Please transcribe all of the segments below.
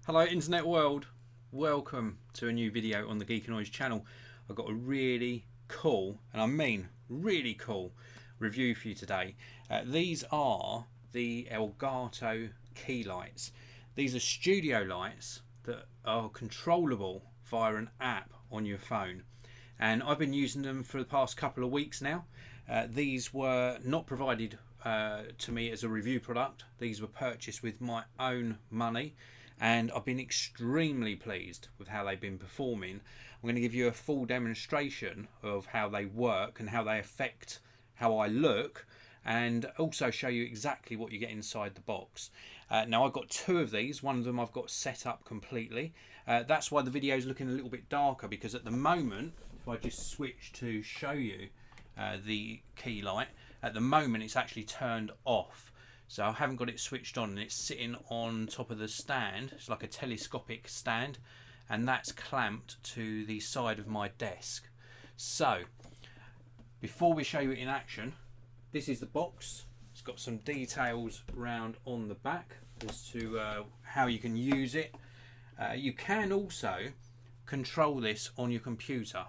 Hello internet world, welcome to a new video on the Geek and Noise channel. I've got a really cool, and I mean really cool, review for you today. These are the Elgato Key Lights. These are studio lights that are controllable via an app on your phone, and I've been using them for the past couple of weeks now. These were not provided to me as a review product. These were purchased with my own money, and I've been extremely pleased with how they've been performing. I'm going to give you a full demonstration of how they work and how they affect how I look, and also show you exactly what you get inside the box. Now I've got two of these. One of them I've got set up completely. That's why the video is looking a little bit darker, because at the moment, if I just switch to show you the key light, at the moment it's actually turned off. So I haven't got it switched on, and it's sitting on top of the stand. It's like a telescopic stand, and that's clamped to the side of my desk. So before we show you it in action, this is the box. It's got some details around on the back as to how you can use it. You can also control this on your computer.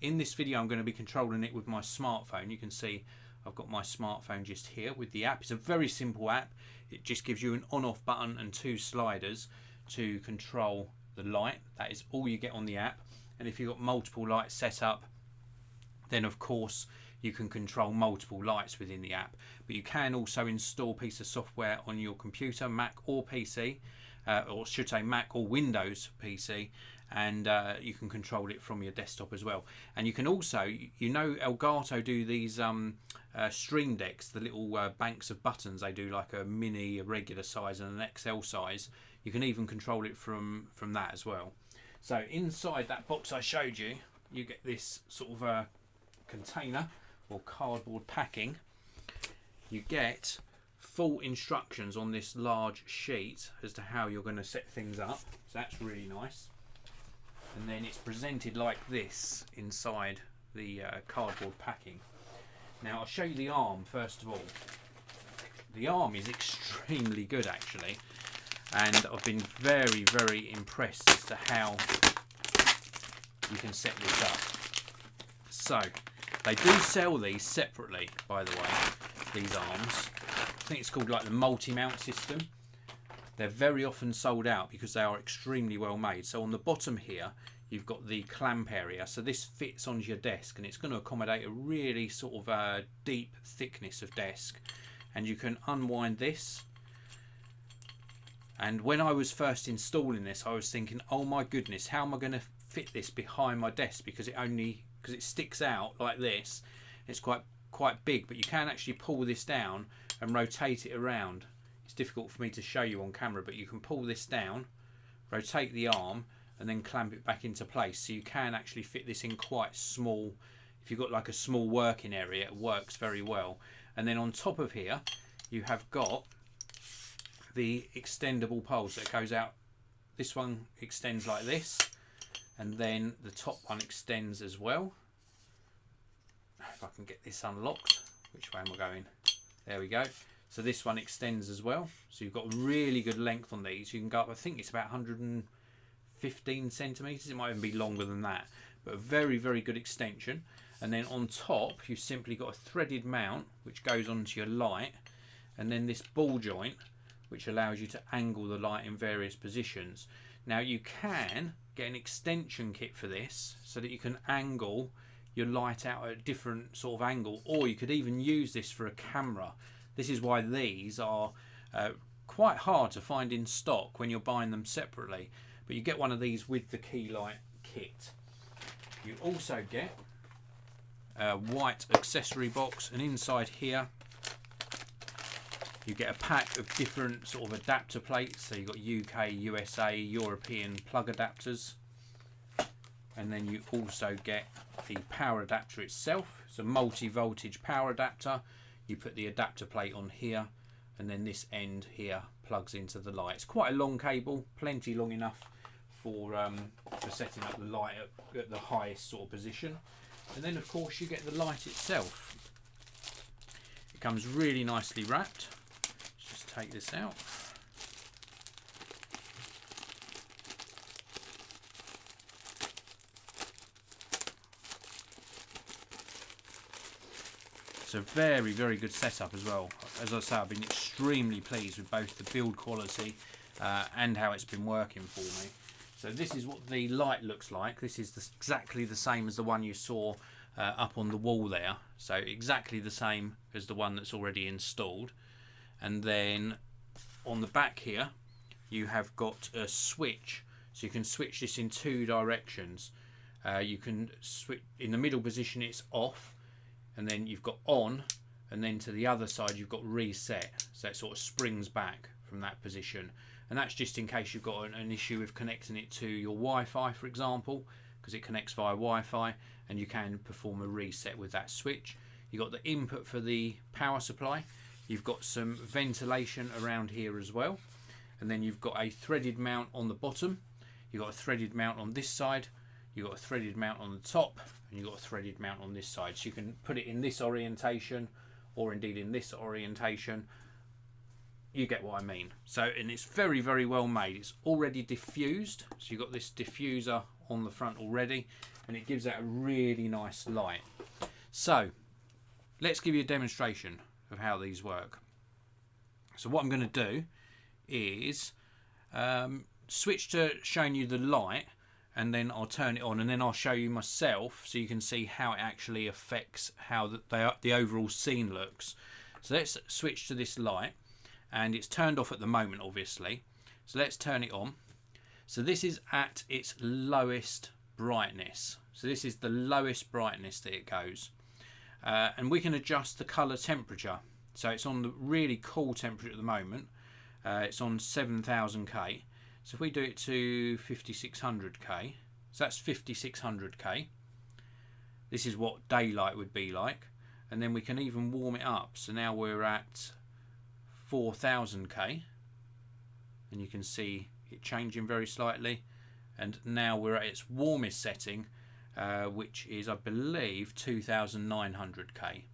In this video I'm going to be controlling it with my smartphone. You can see I've got my smartphone just here with the app. It's a very simple app. It just gives you an on-off button and two sliders to control the light. That is all you get on the app. And if you've got multiple lights set up, then of course you can control multiple lights within the app. But you can also install a piece of software on your computer, Mac or PC, or should say Mac or Windows PC, and you can control it from your desktop as well. And you can also, you know, Elgato do these stream decks, the little banks of buttons. They do like a mini, a regular size and an XL size. You can even control it from that as well. So inside that box I showed you, you get this sort of container or cardboard packing. You get full instructions on this large sheet as to how you're going to set things up. So that's really nice. And then it's presented like this inside the cardboard packing. Now I'll show you the arm first of all. The arm is extremely good actually, and I've been very, very impressed as to how you can set this up. So they do sell these separately, by the way, these arms. I think it's called like the multi-mount system. They're very often sold out because they are extremely well made. So on the bottom here you've got the clamp area, so this fits onto your desk, and it's going to accommodate a really sort of deep thickness of desk. And you can unwind this. And when I was first installing this, I was thinking, oh my goodness, how am I going to fit this behind my desk, because it sticks out like this. It's quite big, but you can actually pull this down and rotate it around. It's difficult for me to show you on camera, but you can pull this down, rotate the arm, and then clamp it back into place. So you can actually fit this in quite small. If you've got like a small working area, it works very well. And then on top of here you have got the extendable poles that goes out. This one extends like this, and then the top one extends as well. If I can get this unlocked, which way am I going? There we go. So this one extends as well. So you've got really good length on these. You can go up, I think it's about 115 centimeters. It might even be longer than that, but a very, very good extension. And then on top you've simply got a threaded mount which goes onto your light, and then this ball joint which allows you to angle the light in various positions. Now you can get an extension kit for this so that you can angle your light out at a different sort of angle, or you could even use this for a camera. This is why these are quite hard to find in stock when you're buying them separately, but you get one of these with the key light kit. You also get a white accessory box, and inside here you get a pack of different sort of adapter plates. So you've got UK, USA, European plug adapters, and then you also get the power adapter itself. It's a multi-voltage power adapter. You put the adapter plate on here, and then this end here plugs into the light. It's quite a long cable, plenty long enough for setting up the light at the highest sort of position. And then of course you get the light itself. It comes really nicely wrapped. Let's just take this out. So very, very good setup as well. As I say, I've been extremely pleased with both the build quality and how it's been working for me. So this is what the light looks like. This is exactly the same as the one you saw up on the wall there. So exactly the same as the one that's already installed. And then on the back here, you have got a switch. So you can switch this in two directions. You can switch in the middle position, it's off, and then you've got on, and then to the other side you've got reset. So it sort of springs back from that position. And that's just in case you've got an issue with connecting it to your Wi-Fi, for example, because it connects via Wi-Fi, and you can perform a reset with that switch. You've got the input for the power supply. You've got some ventilation around here as well. And then you've got a threaded mount on the bottom. You've got a threaded mount on this side. You've got a threaded mount on the top. And you've got a threaded mount on this side. So you can put it in this orientation, or indeed in this orientation. You get what I mean. So, and it's very, very well made. It's already diffused. So you've got this diffuser on the front already, and it gives that a really nice light. So let's give you a demonstration of how these work. So what I'm going to do is switch to showing you the light, and then I'll turn it on, and then I'll show you myself so you can see how it actually affects how the overall scene looks. So let's switch to this light. And it's turned off at the moment, obviously. So let's turn it on. So this is at its lowest brightness. So this is the lowest brightness that it goes. And we can adjust the colour temperature. So it's on the really cool temperature at the moment. It's on 7000K. So if we do it to 5600K, so that's 5600K. This is what daylight would be like. And then we can even warm it up. So now we're at 4000K, and you can see it changing very slightly, and now we're at its warmest setting, which is, I believe, 2900K.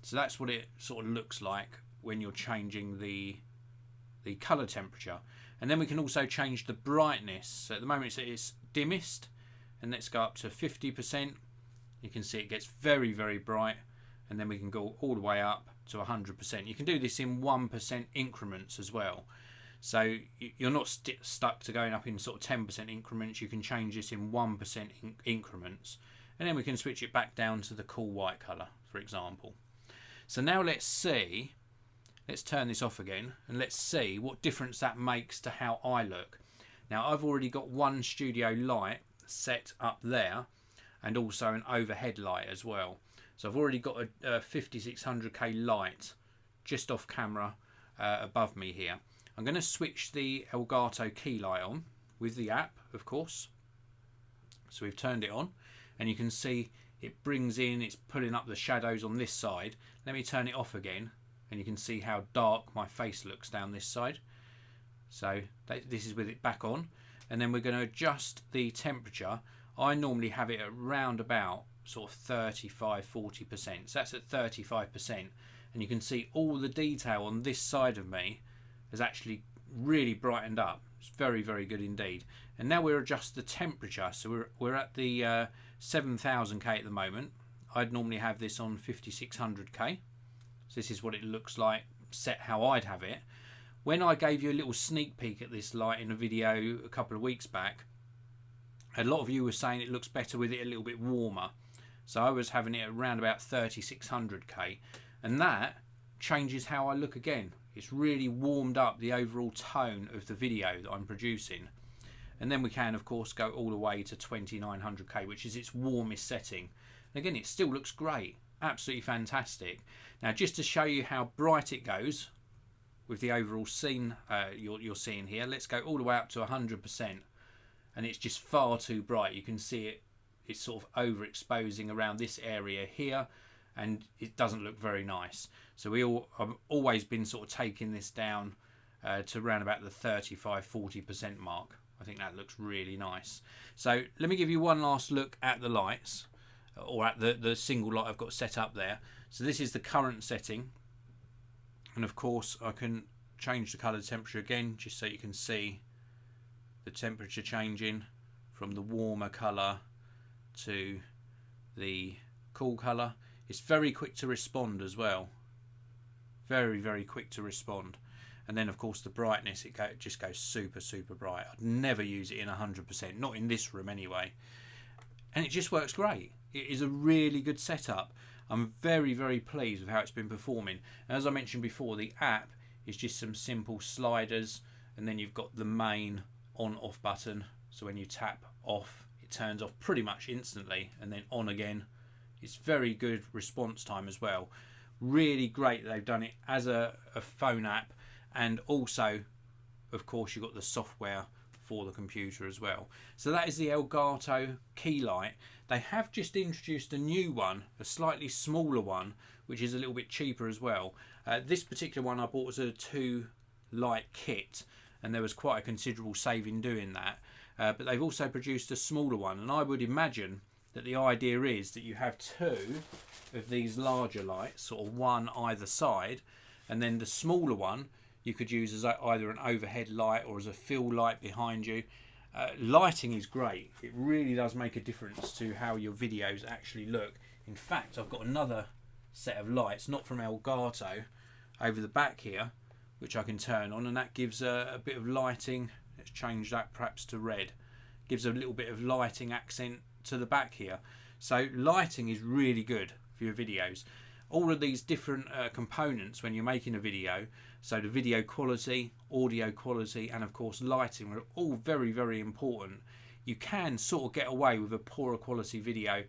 So that's what it sort of looks like when you're changing the color temperature. And then we can also change the brightness. So at the moment it's dimmest, and let's go up to 50%. You can see it gets very, very bright, and then we can go all the way up to 100%. You can do this in 1% increments as well. So you're not stuck to going up in sort of 10% increments. You can change this in 1% increments. And then we can switch it back down to the cool white colour, for example. So now let's turn this off again, and let's see what difference that makes to how I look. Now I've already got one studio light set up there, and also an overhead light as well. So I've already got a 5600K light just off camera above me here. I'm going to switch the Elgato Key Light on with the app, of course. So we've turned it on, and you can see it brings in, it's pulling up the shadows on this side. Let me turn it off again, and you can see how dark my face looks down this side. So this is with it back on. And then we're going to adjust the temperature. I normally have it around about sort of 35-40%. So that's at 35%, and you can see all the detail on this side of me has actually really brightened up. It's very, very good indeed. And now we'll adjust the temperature. So we're at the 7000K at the moment. I'd normally have this on 5600K. So this is what it looks like set how I'd have it. When I gave you a little sneak peek at this light in a video a couple of weeks back, a lot of you were saying it looks better with it a little bit warmer. So I was having it around about 3600K, and that changes how I look again. It's really warmed up the overall tone of the video that I'm producing. And then we can, of course, go all the way to 2900K, which is its warmest setting. And again, it still looks great. Absolutely fantastic. Now, just to show you how bright it goes with the overall scene you're seeing here, let's go all the way up to 100%. And it's just far too bright. You can see it's sort of overexposing around this area here, and it doesn't look very nice. So I've always been sort of taking this down to around about the 35-40% mark. I think that looks really nice. So let me give you one last look at the lights, or at the single light I've got set up there. So this is the current setting, and of course I can change the colour temperature again, just so you can see the temperature changing from the warmer colour to the cool colour. It's very quick to respond as well. Very, very quick to respond. And then of course the brightness, it just goes super, super bright. I'd never use it in 100%, not in this room anyway. And it just works great. It is a really good setup. I'm very, very pleased with how it's been performing. And as I mentioned before, the app is just some simple sliders, and then you've got the main on-off button. So when you tap off, it turns off pretty much instantly, and then on again. It's very good response time as well. Really great that they've done it as a phone app, and also of course you've got the software for the computer as well. So that is the Elgato Key Light. They have just introduced a new one, a slightly smaller one, which is a little bit cheaper as well. This particular one I bought as a 2 light kit, and there was quite a considerable saving doing that. But they've also produced a smaller one, and I would imagine that the idea is that you have 2 of these larger lights, sort of one either side, and then the smaller one you could use as either an overhead light or as a fill light behind you. Lighting is great. It really does make a difference to how your videos actually look. In fact, I've got another set of lights, not from Elgato, over the back here, which I can turn on, and that gives a bit of lighting. Let's change that perhaps to red. Gives a little bit of lighting accent to the back here. So lighting is really good for your videos. All of these different components when you're making a video, so the video quality, audio quality, and of course lighting, are all very, very important. You can sort of get away with a poorer quality video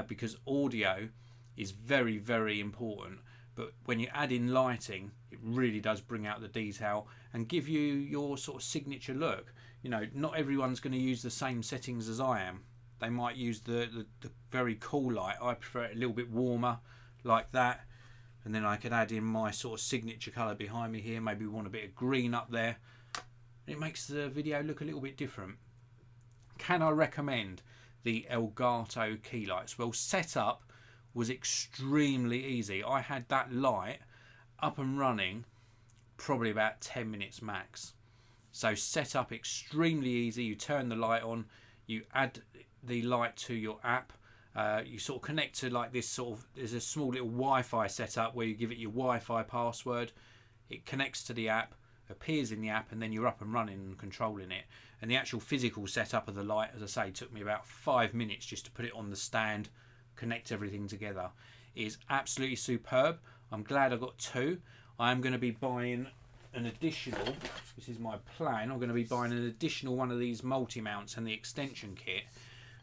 because audio is very, very important, but when you add in lighting, it really does bring out the detail and give you your sort of signature look. You know, not everyone's going to use the same settings as I am. They might use the very cool light. I prefer it a little bit warmer, like that, and then I can add in my sort of signature colour behind me here. Maybe we want a bit of green up there. It makes the video look a little bit different. Can I recommend the Elgato Key Lights? Well, setup was extremely easy. I had that light up and running probably about 10 minutes max. So setup extremely easy. You turn the light on, you add the light to your app. You sort of connect to like this sort of, there's a small little Wi-Fi setup where you give it your Wi-Fi password. It connects to the app, appears in the app, and then you're up and running and controlling it. And the actual physical setup of the light, as I say, took me about 5 minutes just to put it on the stand, connect everything together. It is absolutely superb. I'm glad I got 2. I am going to be buying an additional, this is my plan, I'm going to be buying an additional one of these multi-mounts and the extension kit.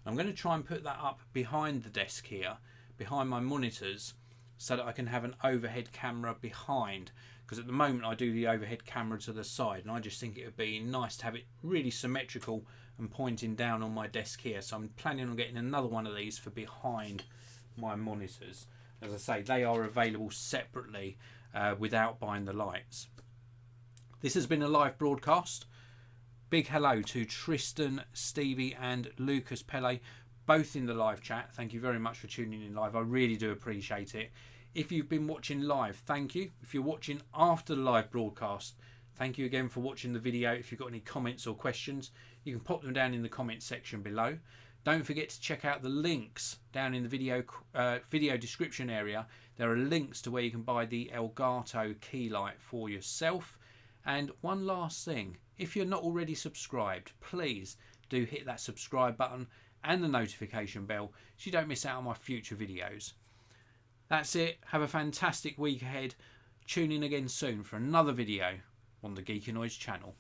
I'm going to try and put that up behind the desk here, behind my monitors, so that I can have an overhead camera behind, because at the moment I do the overhead camera to the side, and I just think it would be nice to have it really symmetrical and pointing down on my desk here. So I'm planning on getting another one of these for behind my monitors. As I say, they are available separately without buying the lights. This has been a live broadcast. Big hello to Tristan, Stevie and Lucas Pele, both in the live chat. Thank you very much for tuning in live. I really do appreciate it. If you've been watching live, thank you. If you're watching after the live broadcast, thank you again for watching the video. If you've got any comments or questions, you can pop them down in the comment section below. Don't forget to check out the links down in the video description area. There are links to where you can buy the Elgato Key Light for yourself. And one last thing, if you're not already subscribed, please do hit that subscribe button and the notification bell so you don't miss out on my future videos. That's it. Have a fantastic week ahead. Tune in again soon for another video on the Geeky Noise channel.